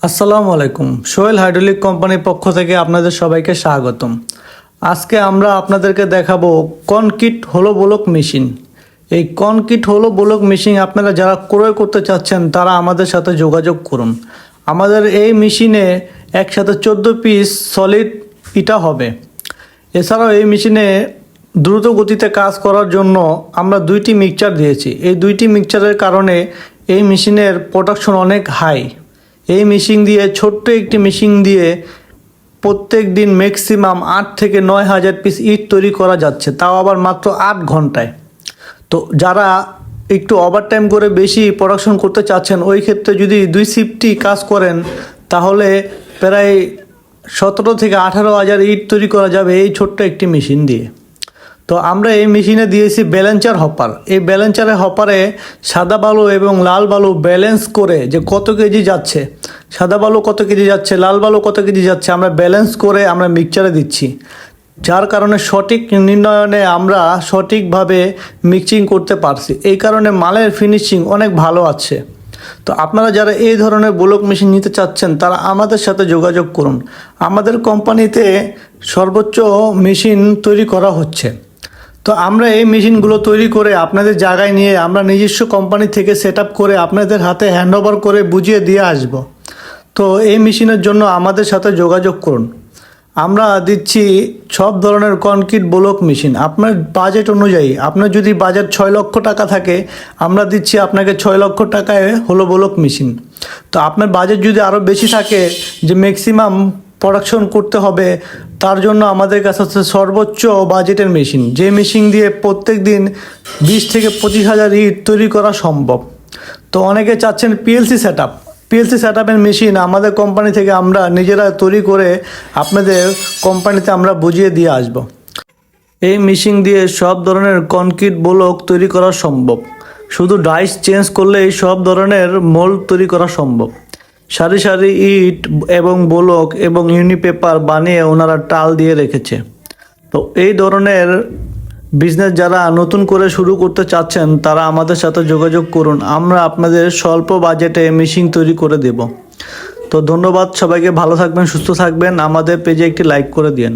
আসসালামু আলাইকুম। সোহেল হাইড্রোলিক কোম্পানির পক্ষ থেকে আপনাদের সবাইকে স্বাগতম। আজকে আমরা আপনাদেরকে দেখাবো কনক্রিট হলো ব্লক মেশিন। এই কনক্রিট হলো ব্লক মেশিন আপনারা যারা ক্রয় করতে চাচ্ছেন তারা আমাদের সাথে যোগাযোগ করুন। আমাদের এই মেশিনে একসাথে 14 পিস সলিড ইটা হবে। এছাড়াও এই মেশিনে দ্রুত গতিতে কাজ করার জন্য আমরা দুইটি মিক্সচার দিয়েছি। এই দুইটি মিক্সচারের কারণে এই মেশিনের প্রোডাকশন অনেক হাই। এই মেশিন দিয়ে ছোট্ট একটি মেশিন দিয়ে প্রত্যেক দিন ম্যাক্সিমাম 8 থেকে 9 হাজার পিস ইট তৈরি করা যাচ্ছে, তাও আবার মাত্র 8 ঘন্টায়। তো যারা একটু ওভারটাইম করে বেশি প্রোডাকশন করতে চাচ্ছেন, ওই ক্ষেত্রে যদি 2 শিফটই কাজ করেন তাহলে প্রায় 17 থেকে 18 হাজার ইট তৈরি করা যাবে এই ছোট্ট একটি মেশিন দিয়ে। তো আমরা এই মেশিনে দিয়েছি ব্যালেন্সার হপার। এই ব্যালেন্সারের হপারে সাদা বালু এবং লাল বালু ব্যালেন্স করে যে কত কেজি যাচ্ছে, সাদা বালু কত কেজি যাচ্ছে, লাল বালু কত কেজি যাচ্ছে, আমরা ব্যালেন্স করে আমরা মিক্সচারে দিচ্ছি। যার কারণে সঠিক নির্ণয়নে আমরা সঠিকভাবে মিক্সিং করতে পারছি। এই কারণে মালের ফিনিশিং অনেক ভালো আছে। তো আপনারা যারা এই ধরনের ব্লক মেশিন নিতে চাচ্ছেন তারা আমাদের সাথে যোগাযোগ করুন। আমাদের কোম্পানিতে সর্বোচ্চ মেশিন তৈরি করা হচ্ছে। তো আমরা এই মেশিনগুলো তৈরি করে আপনাদের জায়গায় নিয়ে আমরা নিজস্ব কোম্পানি থেকে সেট আপ করে আপনাদের হাতে হ্যান্ডওভার করে বুঝিয়ে দিয়ে আসব। তো এই মেশিনের জন্য আমাদের সাথে যোগাযোগ করুন। আমরা দিচ্ছি সব ধরনের কনক্রিট ব্লক মেশিন আপনার বাজেট অনুযায়ী। আপনার যদি বাজেট 6 লক্ষ টাকা থাকে আমরা দিচ্ছি আপনাকে 6 লক্ষ টাকায় হলো ব্লক মেশিন। তো আপনার বাজেট যদি আরও বেশি থাকে, যে ম্যাক্সিমাম প্রোডাকশন করতে হবে, তার জন্য আমাদের কাছে আছে সর্বোচ্চ বাজেটের মেশিন, যে মেশিন দিয়ে প্রত্যেক দিন 20 থেকে 25 হাজার ইট তৈরি করা সম্ভব। তো অনেকে চাচ্ছেন পিএলসি সেট আপের মেশিন আমাদের কোম্পানি থেকে আমরা নিজেরা তৈরি করে আপনাদের কোম্পানিতে আমরা বুঝিয়ে দিয়ে আসব। এই মেশিন দিয়ে সব ধরনের কনক্রিট ব্লক তৈরি করা সম্ভব। শুধু ডাইস চেঞ্জ করলেই সব ধরনের মোল্ড তৈরি করা সম্ভব। সারি সারি ইট এবং ব্লক এবং ইউনিপেপার বানিয়ে ওনারা টাল দিয়ে রেখেছে। তো এই ধরনের বিজনেস যারা নতুন করে শুরু করতে চাচ্ছেন তারা আমাদের সাথে যোগাযোগ করুন। আমরা আপনাদের স্বল্প বাজেটে মেশিন তৈরি করে দেব। তো ধন্যবাদ সবাইকে। ভালো থাকবেন, সুস্থ থাকবেন। আমাদের পেজে একটি লাইক করে দিন।